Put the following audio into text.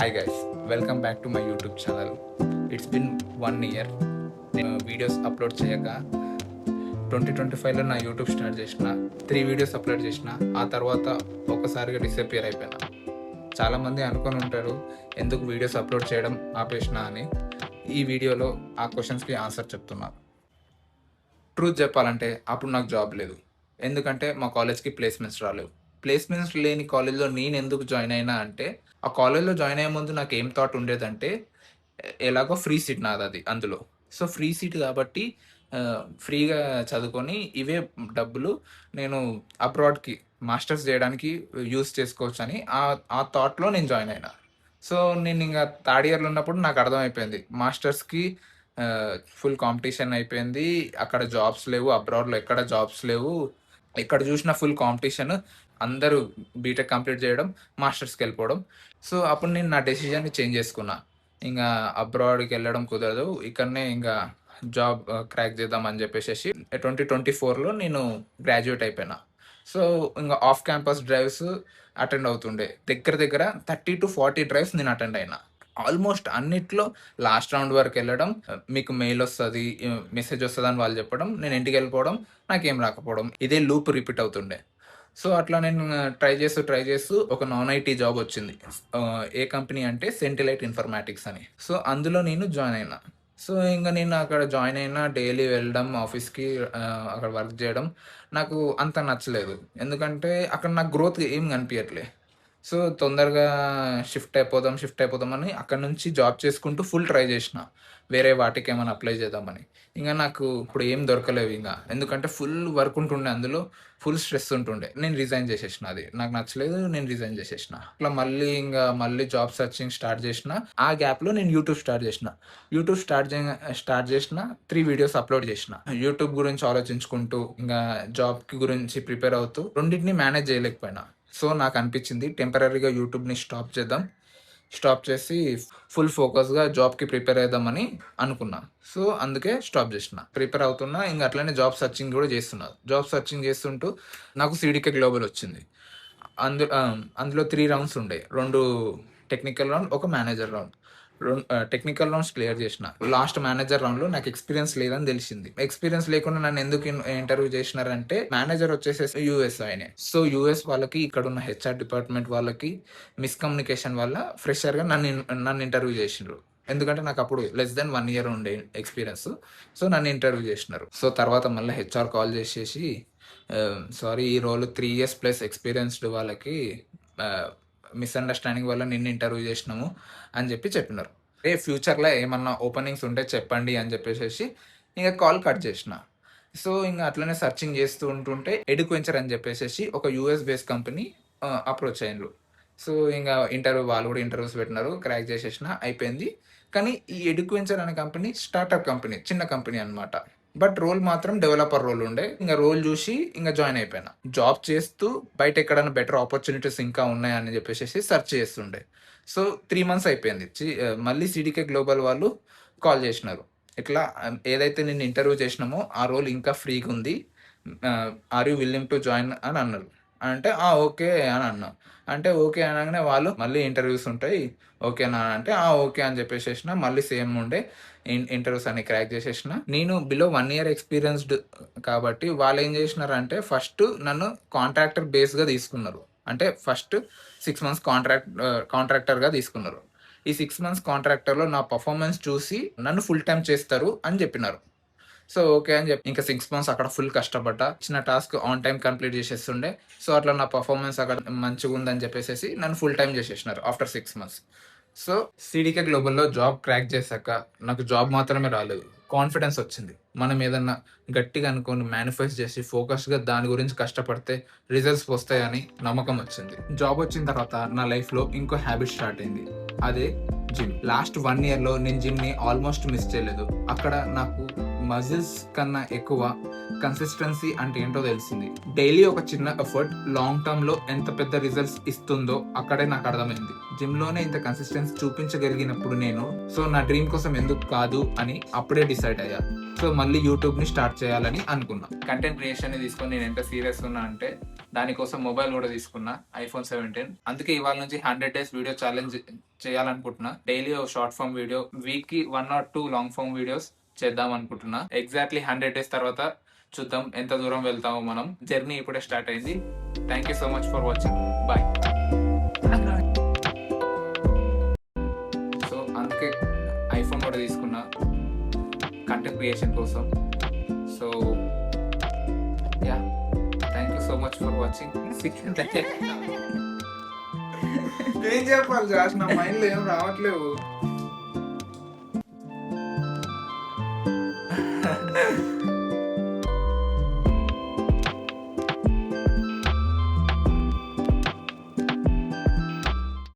Hi guys, welcome back to my YouTube channel. It's been 1 year నేను videos upload చేయక 2025లో నా YouTube start చేసిన. 3 videos upload చేసిన. ఆ తర్వాత ఒక్కసారిగా డిసపియర్ అయిపోయినా. చాలామంది అనుకొని ఉంటారు ఎందుకు వీడియోస్ అప్లోడ్ చేయడం ఆపేసిన అని. ఈ వీడియోలో ఆ క్వశ్చన్స్కి ఆన్సర్ చెప్తున్నా. ట్రూత్ చెప్పాలంటే అప్పుడు నాకు జాబ్ లేదు. ఎందుకంటే మా కాలేజ్కి ప్లేస్మెంట్స్ రాలేవు. ప్లేస్మెంట్స్ లేని కాలేజ్లో నేను ఎందుకు జాయిన్ అయినా అంటే, ఆ కాలేజ్లో జాయిన్ అయ్యే ముందు నాకు ఏం థాట్ ఉండేదంటే, ఎలాగో ఫ్రీ సీట్ నాది అది అందులో. సో ఫ్రీ సీట్ కాబట్టి ఫ్రీగా చదువుకొని ఇవే డబ్బులు నేను అబ్రాడ్కి మాస్టర్స్ చేయడానికి యూస్ చేసుకోవచ్చు అని ఆ థాట్లో నేను జాయిన్ అయినా. సో నేను ఇంకా థర్డ్ ఇయర్లో ఉన్నప్పుడు నాకు అర్థమైపోయింది మాస్టర్స్కి ఫుల్ కాంపిటీషన్ అయిపోయింది. అక్కడ జాబ్స్ లేవు, అబ్రాడ్లో ఎక్కడ జాబ్స్ లేవు. ఎక్కడ చూసినా ఫుల్ కాంపిటీషన్. అందరూ బీటెక్ కంప్లీట్ చేయడం, మాస్టర్స్కి వెళ్ళిపోవడం. సో అప్పుడు నేను నా డెసిజన్ని చేంజ్ చేసుకున్నా. ఇంకా అబ్రాడ్కి వెళ్ళడం కుదరదు, ఇక్కడనే ఇంకా జాబ్ క్రాక్ చేద్దాం అని చెప్పేసి 2024లో నేను గ్రాడ్యుయేట్ అయిపోయినా. సో ఇంకా ఆఫ్ క్యాంపస్ డ్రైవ్స్ అటెండ్ అవుతుండే. దగ్గర దగ్గర 30 to 40 డ్రైవ్స్ నేను అటెండ్ అయినా. ఆల్మోస్ట్ అన్నిట్లో లాస్ట్ రౌండ్ వరకు వెళ్ళడం, మీకు మెయిల్ వస్తుంది, మెసేజ్ వస్తుంది అని వాళ్ళు చెప్పడం, నేను ఇంటికి వెళ్ళిపోవడం, నాకేం రాకపోవడం, ఇదే లూప్ రిపీట్ అవుతుండే. సో అట్లా నేను ట్రై చేస్తూ ఒక నాన్ ఐటీ జాబ్ వచ్చింది. ఏ కంపెనీ అంటే సెంటిలైట్ ఇన్ఫర్మాటిక్స్ అని. సో అందులో నేను జాయిన్ అయినా. సో ఇంకా నేను అక్కడ జాయిన్ అయినా, డైలీ వెళ్ళడం ఆఫీస్కి, అక్కడ వర్క్ చేయడం నాకు అంత నచ్చలేదు. ఎందుకంటే అక్కడ నాకు గ్రోత్ ఏం కనిపించట్లే. సో తొందరగా షిఫ్ట్ అయిపోదాం అని అక్కడ నుంచి జాబ్ చేసుకుంటూ ఫుల్ ట్రై చేసిన, వేరే వాటికి ఏమైనా అప్లై చేద్దామని. ఇంకా నాకు ఇప్పుడు ఏం దొరకలేవు ఇంకా, ఎందుకంటే ఫుల్ వర్క్ ఉంటుండే, అందులో ఫుల్ స్ట్రెస్ ఉంటుండే. నేను రిజైన్ చేసేసిన, అది నాకు నచ్చలేదు, నేను రిజైన్ చేసేసిన. అట్లా మళ్ళీ జాబ్ సర్చింగ్ స్టార్ట్ చేసిన. ఆ గ్యాప్లో నేను యూట్యూబ్ స్టార్ట్ చేసిన 3 వీడియోస్ అప్లోడ్ చేసిన. యూట్యూబ్ గురించి ఆలోచించుకుంటూ ఇంకా జాబ్కి గురించి ప్రిపేర్ అవుతూ రెండింటిని మేనేజ్ చేయలేకపోయినా. సో నాకు అనిపించింది టెంపరీగా యూట్యూబ్ని స్టాప్ చేసి ఫుల్ ఫోకస్గా జాబ్కి ప్రిపేర్ అవుదామని అనుకున్నా. సో అందుకే స్టాప్ చేసిన. ప్రిపేర్ అవుతున్నా, ఇంకా అట్లనే జాబ్ సర్చింగ్ కూడా చేస్తున్నా. జాబ్ సర్చింగ్ చేస్తుంటూ నాకు సీడీకే గ్లోబల్ వచ్చింది. అందులో 3 రౌండ్స్ ఉండే, 2 టెక్నికల్ రౌండ్, ఒక manager round. Technical rounds clear చేసిన. లాస్ట్ మేనేజర్ రౌండ్లో నాకు ఎక్స్పీరియన్స్ లేదని తెలిసింది. ఎక్స్పీరియన్స్ లేకుండా నన్ను ఎందుకు ఇంటర్వ్యూ చేసినారంటే, మేనేజర్ వచ్చేసేసి యూఎస్ ఆయనే. సో యూఎస్ వాళ్ళకి, ఇక్కడ ఉన్న హెచ్ఆర్ డిపార్ట్మెంట్ వాళ్ళకి మిస్కమ్యూనికేషన్ వల్ల ఫ్రెషర్గా నన్ను ఇంటర్వ్యూ చేసిండ్రు. ఎందుకంటే నాకు అప్పుడు లెస్ దెన్ 1 year ఉండే ఎక్స్పీరియన్స్. సో నన్ను ఇంటర్వ్యూ చేసినారు. సో తర్వాత మళ్ళీ హెచ్ఆర్ కాల్ చేసేసి, సారీ, ఈ రోల్ 3 years ప్లస్ ఎక్స్పీరియన్స్డ్ వాళ్ళకి మిస్అండర్స్టాండింగ్ వల్ల నిన్ను ఇంటర్వ్యూ చేసినాము అని చెప్పినారు. ఫ్యూచర్లో ఏమన్నా ఓపెనింగ్స్ ఉంటే చెప్పండి అని చెప్పేసి ఇంకా కాల్ కట్ చేసిన. సో ఇంకా అట్లనే సర్చింగ్ చేస్తూ ఉంటుంటే ఎడ్యువెంచర్ అని చెప్పేసి ఒక యూఎస్ బేస్డ్ కంపెనీ అప్రోచ్ అయ్యారు. సో ఇంకా వాళ్ళు కూడా ఇంటర్వ్యూస్ పెట్టినారు, క్రాక్ చేసేసిన, అయిపోయింది. కానీ ఈ ఎడ్యువెంచర్ అనే కంపెనీ స్టార్టప్ కంపెనీ, చిన్న కంపెనీ అనమాట. బట్ రోల్ మాత్రం డెవలపర్ రోల్ ఉండే. ఇంకా రోల్ చూసి ఇంకా జాయిన్ అయిపోయినా. జాబ్ చేస్తూ బయట ఎక్కడైనా బెటర్ ఆపర్చునిటీస్ ఇంకా ఉన్నాయని చెప్పేసి సెర్చ్ చేస్తుండే. సో 3 months అయిపోయింది. మళ్ళీ సిడికే గ్లోబల్ వాళ్ళు కాల్ చేసినారు. ఇట్లా ఏదైతే నేను ఇంటర్వ్యూ చేసినామో ఆ రోల్ ఇంకా ఫ్రీగా ఉంది, are you willing to join అని అన్నారు. అంటే ఓకే అని అన్నా. అంటే ఓకే అనగానే వాళ్ళు మళ్ళీ ఇంటర్వ్యూస్ ఉంటాయి, ఓకేనా అంటే ఓకే అని చెప్పేసేసిన. మళ్ళీ సేమ్ ఉండే ఇంటర్వ్యూస్ అన్ని క్రాక్ చేసేసిన. నేను బిలో 1 year ఎక్స్పీరియన్స్డ్ కాబట్టి వాళ్ళు ఏం చేసినారంటే, ఫస్ట్ నన్ను కాంట్రాక్టర్ బేస్గా తీసుకున్నారు. అంటే ఫస్ట్ 6 months కాంట్రాక్టర్గా తీసుకున్నారు. ఈ 6 months కాంట్రాక్టర్లో నా పర్ఫార్మెన్స్ చూసి నన్ను ఫుల్ టైం చేస్తారు అని చెప్పినారు. సో ఓకే అని చెప్పి ఇంకా 6 months అక్కడ ఫుల్ కష్టపడ్డా. చిన్న టాస్క్ ఆన్ టైం కంప్లీట్ చేసేస్తుండే. సో అట్లా నా పర్ఫార్మెన్స్ అక్కడ మంచిగా ఉందని చెప్పేసి నన్ను ఫుల్ టైం చేసేసినారు ఆఫ్టర్ 6 months. సో సిడికే గ్లోబల్లో జాబ్ క్రాక్ చేశాక నాకు జాబ్ మాత్రమే రాలేదు, కాన్ఫిడెన్స్ వచ్చింది. మనం ఏదన్నా గట్టిగా అనుకొని మేనిఫెస్ట్ చేసి ఫోకస్గా దాని గురించి కష్టపడితే రిజల్ట్స్ వస్తాయని నమ్మకం వచ్చింది. జాబ్ వచ్చిన తర్వాత నా లైఫ్లో ఇంకో హ్యాబిట్ స్టార్ట్ అయింది, అదే జిమ్. లాస్ట్ 1 yearలో నేను జిమ్ని ఆల్మోస్ట్ మిస్ చేయలేదు. అక్కడ నాకు మజిల్స్ కన్నా ఎక్కువ కన్సిస్టెన్సీ అంటే ఏంటో తెలిసింది. డైలీ ఒక చిన్న ఎఫర్ట్ లాంగ్ టర్మ్లో ఎంత పెద్ద రిజల్ట్స్ ఇస్తుందో అక్కడే నాకు అర్థమైంది. జిమ్లోనే ఇంత కన్సిస్టెన్సీ చూపించగలిగినప్పుడు నేను నా డ్రీమ్ కోసం ఎందుకు కాదు అని అప్పుడే డిసైడ్ అయ్యా. సో మళ్ళీ యూట్యూబ్ని స్టార్ట్ చేయాలని అనుకున్నా. కంటెంట్ క్రియేషన్ తీసుకొని నేను ఎంత సీరియస్ ఉన్నా అంటే, దానికోసం మొబైల్ కూడా తీసుకున్నా, ఐఫోన్ 17. అందుకే ఇవాళ నుంచి 100 days వీడియో ఛాలెంజ్ చేయాలనుకుంటున్నా. డైలీ ఒక షార్ట్ ఫామ్ వీడియో, వీక్ కి 1 or 2 లాంగ్ ఫామ్ వీడియోస్ చేద్దాం అనుకుంటున్నా. ఎగ్జాక్ట్లీ 100 days తర్వాత చూద్దాం ఎంత దూరం వెళ్తామో. మనం జర్నీ ఇప్పుడే స్టార్ట్ అయింది. Thank you so much for watching. Bye. So అందుకే ఐఫోన్ కూడా తీసుకున్నా కంటెంట్ క్రియేషన్ కోసం. So yeah, thank you so much for watching. ఏం చెప్పాలి జాష్, నా మైండ్లో ఏం రావట్లేవు.